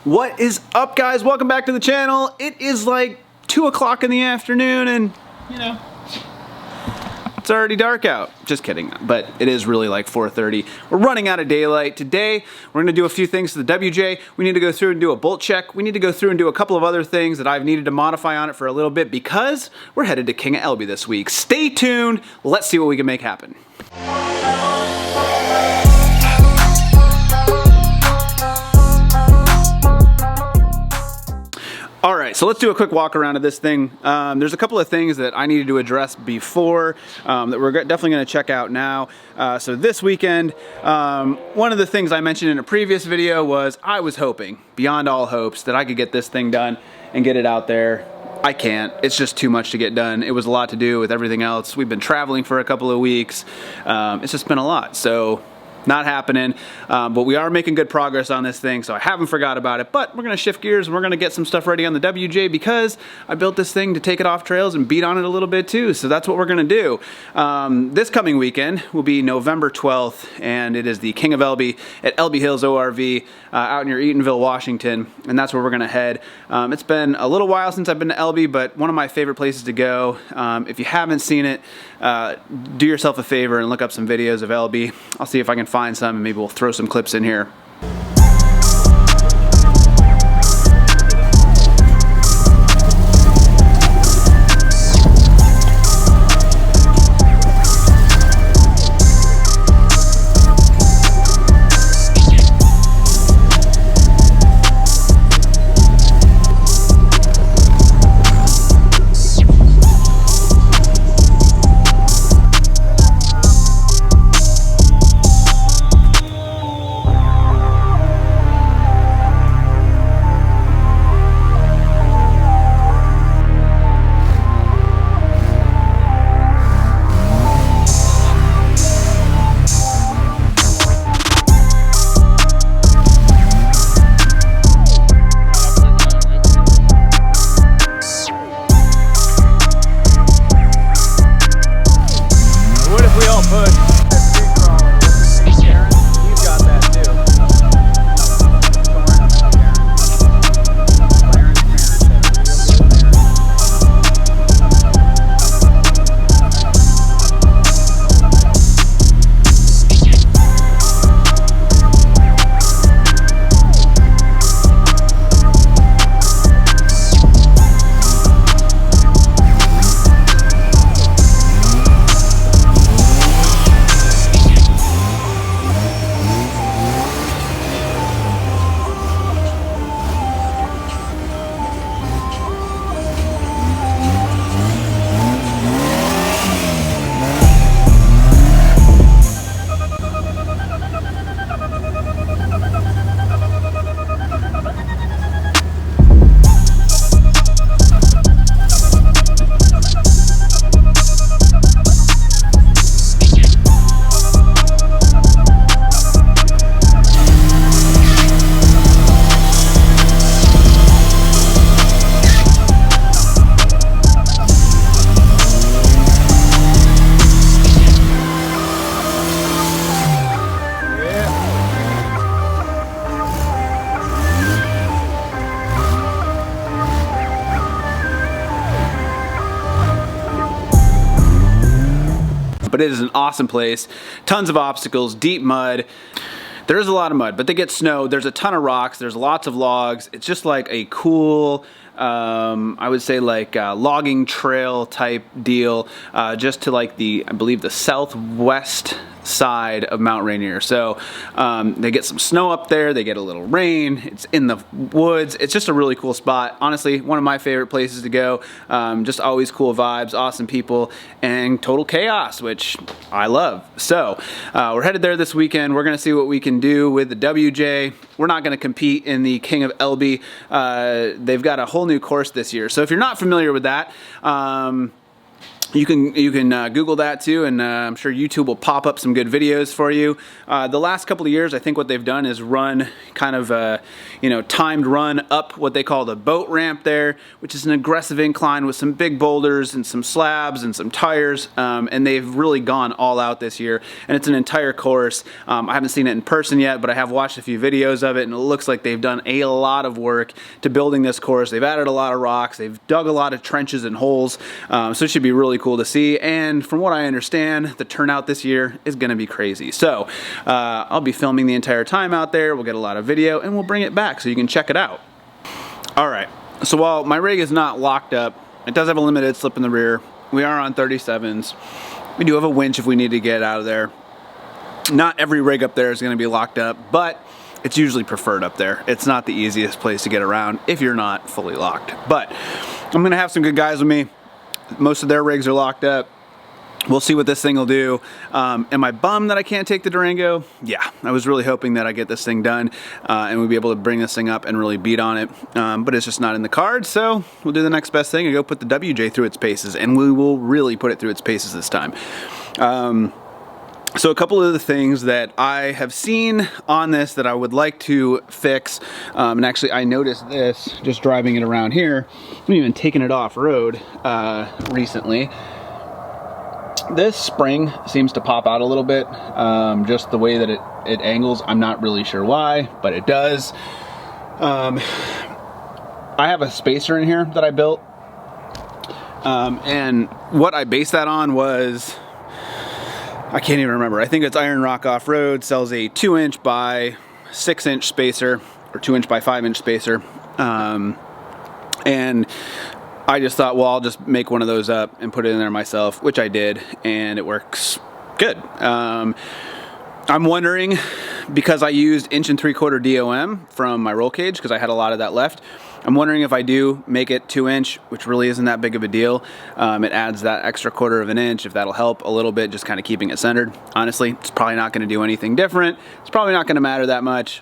What is up, guys? Welcome back to the channel. It is like 2 o'clock in the afternoon and, you know, it's already dark out. Just kidding, but it is really like 4:30. We're running out of daylight. Today, we're gonna do a few things to the WJ. We need to go through and do a bolt check. We need to go through and do a couple of other things that I've needed to modify on it for a little bit because we're headed to King of Elbe this week. Stay tuned. Let's see what we can make happen. All right, so let's do a quick walk around of this thing. There's a couple of things that I needed to address before that we're definitely gonna check out now. So this weekend, one of the things I mentioned in a previous video was I was hoping, beyond all hopes, that I could get this thing done and get it out there. I can't. It's just too much to get done. It was a lot to do with everything else. We've been traveling for a couple of weeks. It's just been a lot. So not happening, but we are making good progress on this thing, so I haven't forgot about it. But we're gonna shift gears and we're gonna get some stuff ready on the WJ because I built this thing to take it off trails and beat on it a little bit too, so that's what we're gonna do. This coming weekend will be November 12th, and it is the King of Elbe at Elbe Hills ORV out near Eatonville, Washington, and that's where we're gonna head. It's been a little while since I've been to Elbe, but one of my favorite places to go. If you haven't seen it, do yourself a favor and look up some videos of Elbe. I'll see if I can find some and maybe we'll throw some clips in here. But it is an awesome place. Tons of obstacles, deep mud. There is a lot of mud, but they get snow. There's a ton of rocks. There's lots of logs. It's just like a cool, I would say like logging trail type deal, just to like I believe the southwest side of Mount Rainier. So they get some snow up there, they get a little rain, it's in the woods. It's just a really cool spot. Honestly, one of my favorite places to go. Just always cool vibes, awesome people, and total chaos, which I love. So we're headed there this weekend. We're gonna see what we can do with the WJ. We're not gonna compete in the King of Elbe. They've got a whole new course this year. So if you're not familiar with that, You can Google that too, and I'm sure YouTube will pop up some good videos for you. The last couple of years, I think what they've done is run kind of a timed run up what they call the boat ramp there, which is an aggressive incline with some big boulders and some slabs and some tires, and they've really gone all out this year, and it's an entire course. I haven't seen it in person yet, but I have watched a few videos of it, and it looks like they've done a lot of work to building this course. They've added a lot of rocks, they've dug a lot of trenches and holes, so it should be really cool to see. And from what I understand, the turnout this year is going to be crazy. So I'll be filming the entire time out there. We'll get a lot of video and we'll bring it back so you can check it out. All right, so while my rig is not locked up, it does have a limited slip in the rear. We are on 37s. We do have a winch if we need to get out of there. Not every rig up there is going to be locked up, but it's usually preferred up there. It's not the easiest place to get around if you're not fully locked. But I'm going to have some good guys with me. Most of their rigs are locked up. We'll see what this thing will do. Am I bummed that I can't take the Durango? Yeah, I was really hoping that I get this thing done and we'll be able to bring this thing up and really beat on it. But it's just not in the cards, so we'll do the next best thing and go put the WJ through its paces, and we will really put it through its paces this time. So a couple of the things that I have seen on this that I would like to fix, and actually I noticed this just driving it around here, I'm even taking it off-road recently. This spring seems to pop out a little bit, just the way that it angles. I'm not really sure why, but it does. I have a spacer in here that I built, and what I based that on was, I can't even remember. I think it's Iron Rock Off-Road sells a 2" by 6" spacer, or 2" by 5" spacer. And I just thought, well, I'll just make one of those up and put it in there myself, which I did, and it works good. I'm wondering, because I used 1 3/4" DOM from my roll cage, because I had a lot of that left, I'm wondering if I do make it 2", which really isn't that big of a deal. It adds that extra 1/4 of an inch, if that'll help a little bit, just kind of keeping it centered. Honestly, it's probably not going to do anything different. It's probably not going to matter that much.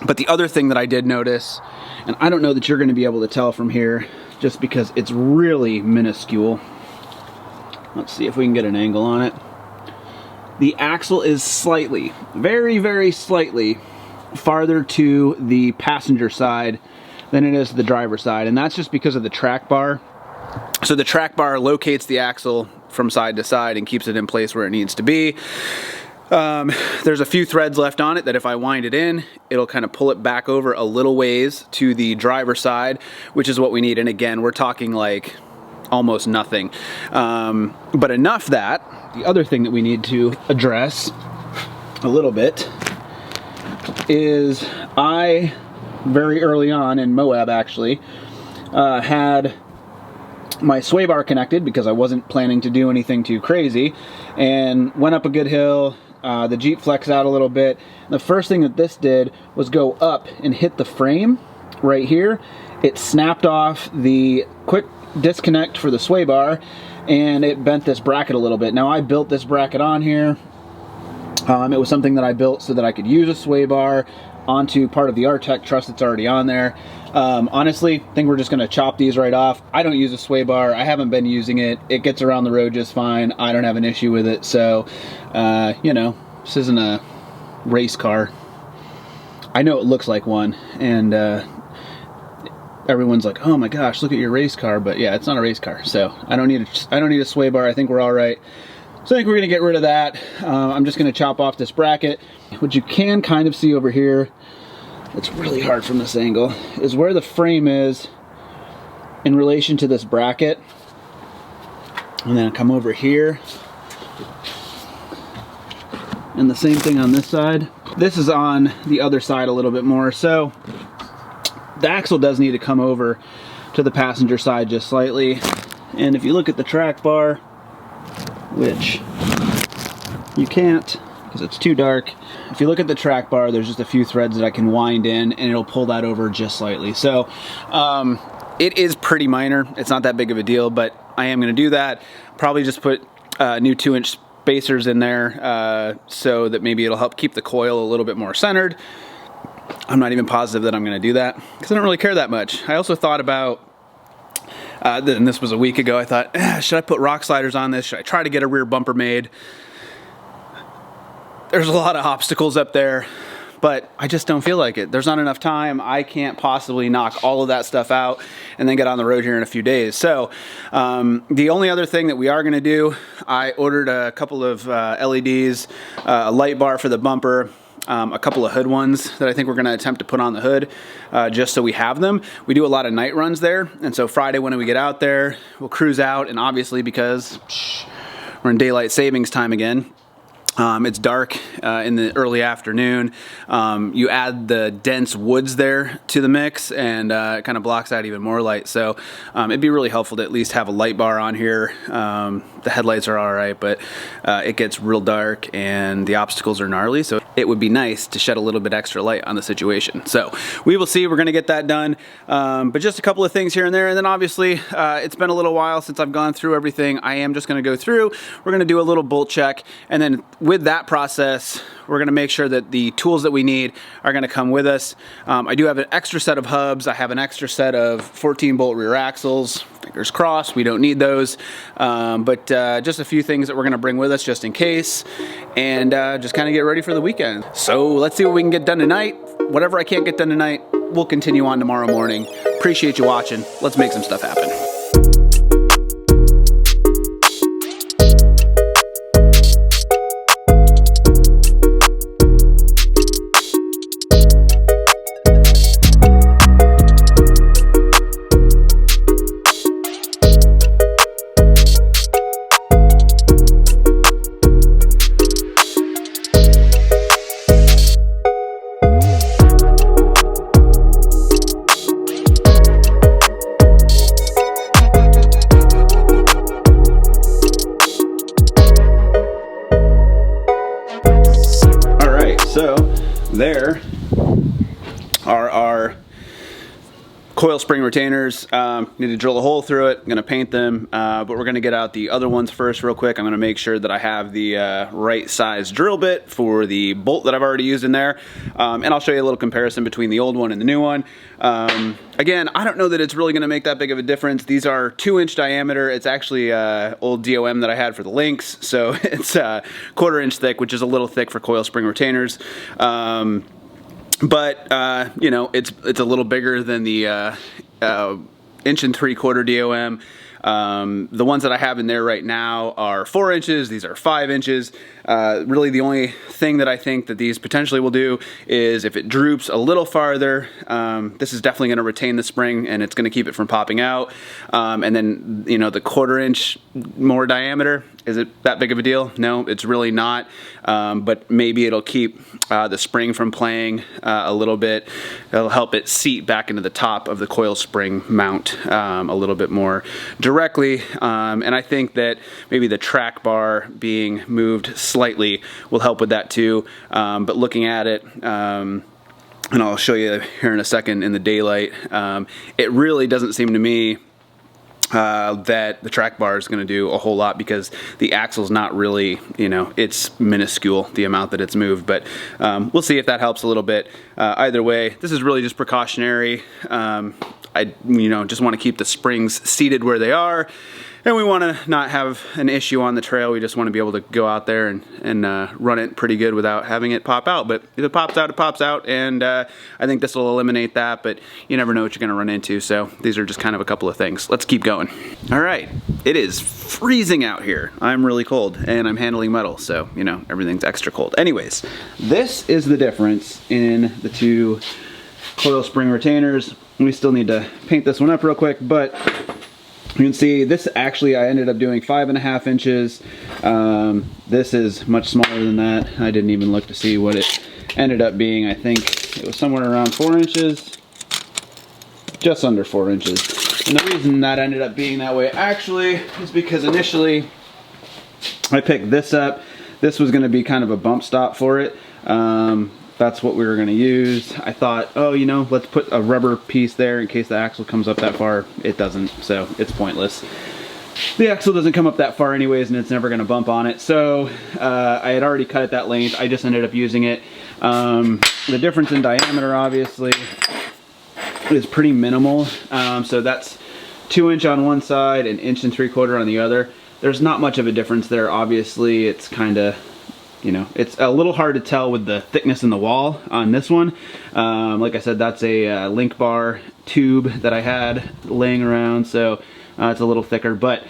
But the other thing that I did notice, and I don't know that you're going to be able to tell from here, just because it's really minuscule. Let's see if we can get an angle on it. The axle is slightly, very, very slightly farther to the passenger side than it is to the driver's side, and that's just because of the track bar. So the track bar locates the axle from side to side and keeps it in place where it needs to be. There's a few threads left on it that if I wind it in, it'll kind of pull it back over a little ways to the driver's side, which is what we need. And again, we're talking like almost nothing, but enough that the other thing that we need to address a little bit is I very early on in Moab actually had my sway bar connected because I wasn't planning to do anything too crazy, and went up a good hill. The Jeep flexed out a little bit. The first thing that this did was go up and hit the frame right here. It snapped off the quick disconnect for the sway bar, and it bent this bracket a little bit. Now I built this bracket on here. It was something that I built so that I could use a sway bar onto part of the Artec truss that's already on there. Honestly, I think we're just gonna chop these right off. I don't use a sway bar. I haven't been using it. It gets around the road just fine. I don't have an issue with it. So, you know, this isn't a race car. I know it looks like one, and everyone's like, "Oh my gosh, look at your race car!" But yeah, it's not a race car. So I don't need a sway bar. I think we're all right. So I think we're gonna get rid of that. I'm just gonna chop off this bracket. What you can kind of see over here, it's really hard from this angle, is where the frame is in relation to this bracket. And then come over here. And the same thing on this side. This is on the other side a little bit more. So the axle does need to come over to the passenger side just slightly. And if you look at the track bar, which you can't because it's too dark. If you look at the track bar, there's just a few threads that I can wind in and it'll pull that over just slightly. So it is pretty minor. It's not that big of a deal, but I am going to do that. Probably just put new 2" spacers in there so that maybe it'll help keep the coil a little bit more centered. I'm not even positive that I'm going to do that because I don't really care that much. I also thought about and this was a week ago, I thought, should I put rock sliders on this? Should I try to get a rear bumper made? There's a lot of obstacles up there, but I just don't feel like it. There's not enough time. I can't possibly knock all of that stuff out and then get on the road here in a few days. So the only other thing that we are gonna do, I ordered a couple of LEDs, a light bar for the bumper, a couple of hood ones that I think we're going to attempt to put on the hood just so we have them. We do a lot of night runs there, and so Friday when we get out there, we'll cruise out, and obviously because we're in daylight savings time again, it's dark in the early afternoon. You add the dense woods there to the mix, and it kind of blocks out even more light. So it'd be really helpful to at least have a light bar on here. The headlights are all right, but it gets real dark and the obstacles are gnarly. So it would be nice to shed a little bit extra light on the situation. So we will see. We're going to get that done. But just a couple of things here and there. And then obviously it's been a little while since I've gone through everything. I am just going to go through. We're going to do a little bolt check, and then with that process, we're going to make sure that the tools that we need are going to come with us. I do have an extra set of hubs. I have an extra set of 14 bolt rear axles. Fingers crossed, we don't need those. But just a few things that we're going to bring with us just in case, and just kind of get ready for the weekend. So let's see what we can get done tonight. Whatever I can't get done tonight, we'll continue on tomorrow morning. Appreciate you watching. Let's make some stuff happen. So there are our coil spring retainers. Need to drill a hole through it. I'm going to paint them, but we're going to get out the other ones first real quick. I'm going to make sure that I have the right size drill bit for the bolt that I've already used in there, and I'll show you a little comparison between the old one and the new one. Again, I don't know that it's really going to make that big of a difference. These are 2-inch diameter. It's actually old DOM that I had for the links, so it's 1/4 inch thick, which is a little thick for coil spring retainers. But you know, it's a little bigger than the 1 3/4 DOM. The ones that I have in there right now are 4 inches. These are 5 inches. Really the only thing that I think that these potentially will do is if it droops a little farther, this is definitely going to retain the spring and it's going to keep it from popping out. And then, you know, the 1/4 inch more diameter, is it that big of a deal? No, it's really not. But maybe it'll keep the spring from playing a little bit. It'll help it seat back into the top of the coil spring mount a little bit more directly. And I think that maybe the track bar being moved slightly will help with that too. But looking at it, and I'll show you here in a second in the daylight, it really doesn't seem to me that the track bar is going to do a whole lot because the axle's not really, you know, it's minuscule the amount that it's moved, but we'll see if that helps a little bit. Either way, this is really just precautionary. I, you know, just want to keep the springs seated where they are, and we want to not have an issue on the trail. We just want to be able to go out there and run it pretty good without having it pop out. But if it pops out, it pops out, and I think this will eliminate that, but you never know what you're going to run into, so these are just kind of a couple of things. Let's keep going. All right, it is freezing out here. I'm really cold, and I'm handling metal, so, you know, everything's extra cold. Anyways, this is the difference in the two coil spring retainers. We still need to paint this one up real quick, but you can see this actually I ended up doing 5.5 inches. This is much smaller than that. I didn't even look to see what it ended up being. I think it was somewhere around 4 inches, just under 4 inches. And the reason that ended up being that way actually is because initially I picked this up. This was going to be kind of a bump stop for it. That's what we were going to use. I thought, oh, you know, let's put a rubber piece there in case the axle comes up that far. It doesn't, so it's pointless. The axle doesn't come up that far anyways, and it's never going to bump on it. So I had already cut it that length. I just ended up using it. The difference in diameter, obviously, is pretty minimal. So that's 2" on one side and 1 3/4" on the other. There's not much of a difference there. Obviously, it's kind of, you know, it's a little hard to tell with the thickness in the wall on this one. Like I said, that's a link bar tube that I had laying around, so it's a little thicker, but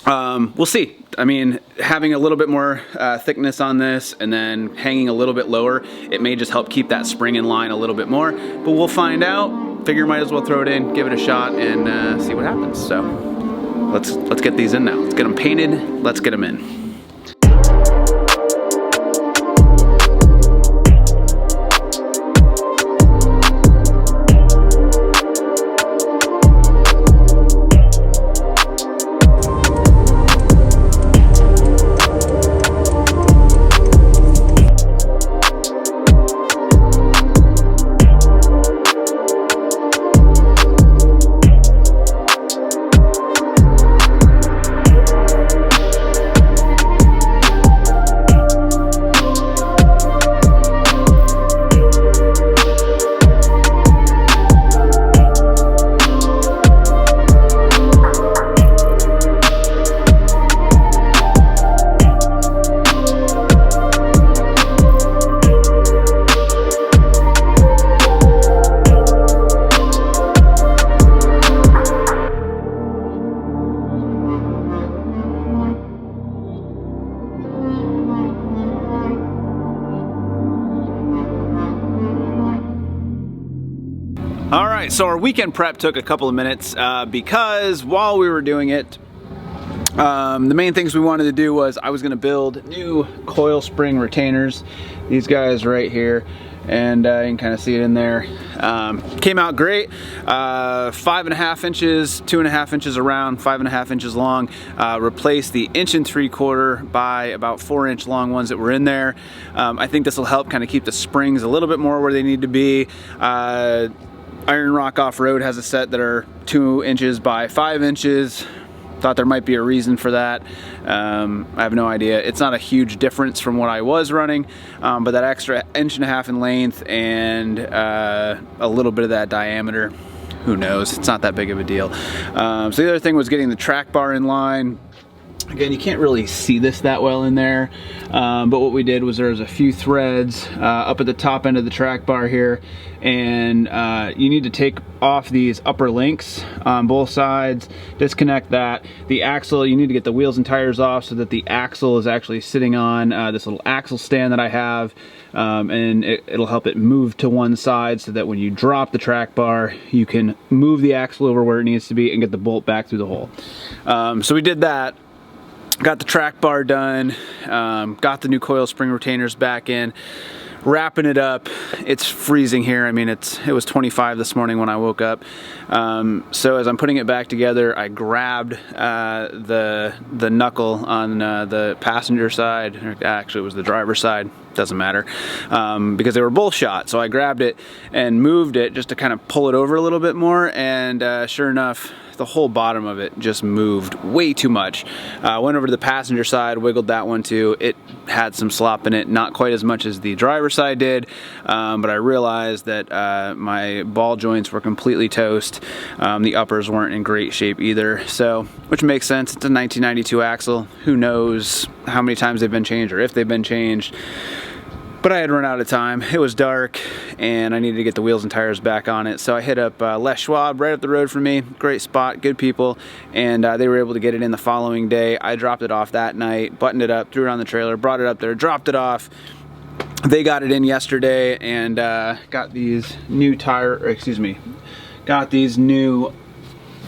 we'll see. I mean, having a little bit more thickness on this and then hanging a little bit lower, it may just help keep that spring in line a little bit more, but we'll find out. Figure might as well throw it in, give it a shot, and see what happens. So let's get these in now. Let's get them painted, let's get them in. Alright, so our weekend prep took a couple of minutes because while we were doing it, the main things we wanted to do was I was going to build new coil spring retainers, these guys right here, and you can kind of see it in there. Came out great, 5.5 inches, 2.5 inches around, 5.5 inches long. Replaced the 1 3/4" by about 4" long ones that were in there. I think this will help kind of keep the springs a little bit more where they need to be. Iron Rock Off-Road has a set that are 2 inches by 5 inches. Thought there might be a reason for that. I have no idea. It's not a huge difference from what I was running, but that extra 1.5 inches in length and a little bit of that diameter, who knows? It's not that big of a deal. So the other thing was getting the track bar in line. Again, you can't really see this that well in there, but what we did was there was a few threads up at the top end of the track bar here, and you need to take off these upper links on both sides, disconnect that. The axle, you need to get the wheels and tires off so that the axle is actually sitting on this little axle stand that I have, and it'll help it move to one side so that when you drop the track bar, you can move the axle over where it needs to be and get the bolt back through the hole. So we did that. Got the track bar done, got the new coil spring retainers back in, wrapping it up. It's freezing here. I mean, it was 25 this morning when I woke up. So as I'm putting it back together, I grabbed the knuckle on the passenger side, or actually it was the driver's side, doesn't matter, because they were both shot. So I grabbed it and moved it just to kind of pull it over a little bit more, and sure enough, the whole bottom of it just moved way too much. Went over to the passenger side, wiggled that one too. It had some slop in it, not quite as much as the driver's side did, but I realized that my ball joints were completely toast. The uppers weren't in great shape either, so, which makes sense. It's a 1992 axle. Who knows how many times they've been changed or if they've been changed. But I had run out of time. It was dark and I needed to get the wheels and tires back on it. So I hit up Les Schwab right up the road from me. Great spot, good people. And they were able to get it in the following day. I dropped it off that night, buttoned it up, threw it on the trailer, brought it up there, dropped it off. They got it in yesterday and got these new got these new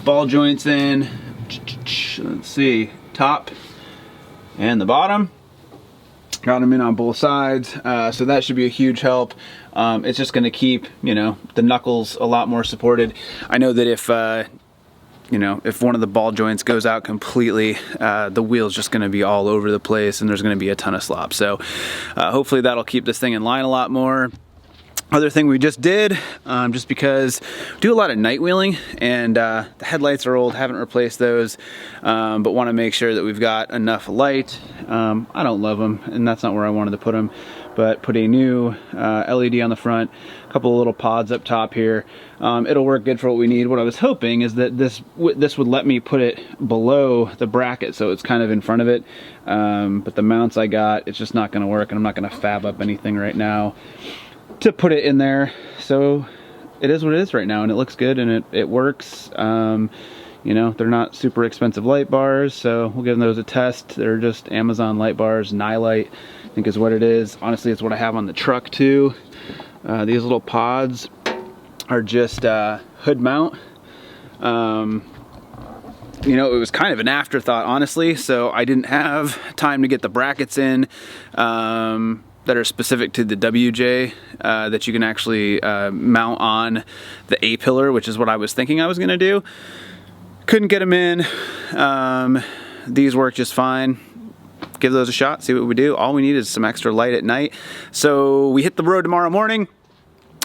ball joints in. Let's see, top and the bottom. Got them in on both sides, so that should be a huge help. It's just going to keep, you know, the knuckles a lot more supported. I know that if you know, if one of the ball joints goes out completely, the wheel's just going to be all over the place and there's going to be a ton of slop. So hopefully that'll keep this thing in line a lot more. Other thing we just did, just because we do a lot of night wheeling and the headlights are old, haven't replaced those, but want to make sure that we've got enough light. I don't love them and that's not where I wanted to put them, but put a new LED on the front, a couple of little pods up top here. It'll work good for what we need. What I was hoping is that this would let me put it below the bracket, so it's kind of in front of it. But the mounts I got, it's just not going to work, and I'm not going to fab up anything right now to put it in there. So it is what it is right now, and it looks good, and it works. You know, they're not super expensive light bars, so we'll give those a test. They're just Amazon light bars, Nightlight, I think is what it is. Honestly, it's what I have on the truck too. These little pods are just hood mount. You know, it was kind of an afterthought, honestly, so I didn't have time to get the brackets in that are specific to the WJ that you can actually mount on the A-pillar, which is what I was thinking I was going to do. Couldn't get them in. These work just fine. Give those a shot, see what we do. All we need is some extra light at night. So we hit the road tomorrow morning.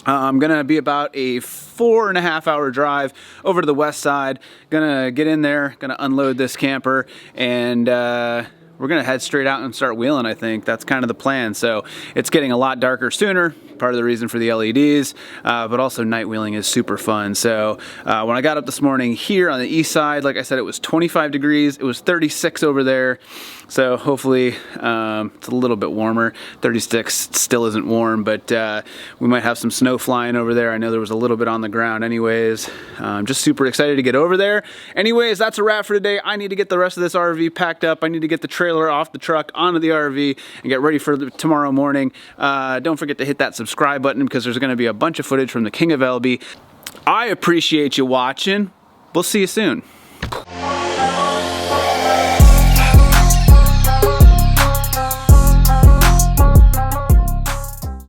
I'm gonna be about a 4.5 hour drive over to the west side. Gonna get in there, gonna unload this camper, and we're gonna head straight out and start wheeling. I think that's kind of the plan. So it's getting a lot darker sooner, part of the reason for the LEDs, but also night wheeling is super fun. So when I got up this morning here on the east side, like I said, it was 25 degrees. It was 36 over there. So hopefully it's a little bit warmer. 36 still isn't warm, but we might have some snow flying over there. I know there was a little bit on the ground anyways. I'm just super excited to get over there. Anyways, that's a wrap for today. I need to get the rest of this RV packed up. I need to get the trailer off the truck onto the RV and get ready for tomorrow morning. Don't forget to hit that subscribe button because there's going to be a bunch of footage from the King of Elbe. I appreciate you watching. We'll see you soon.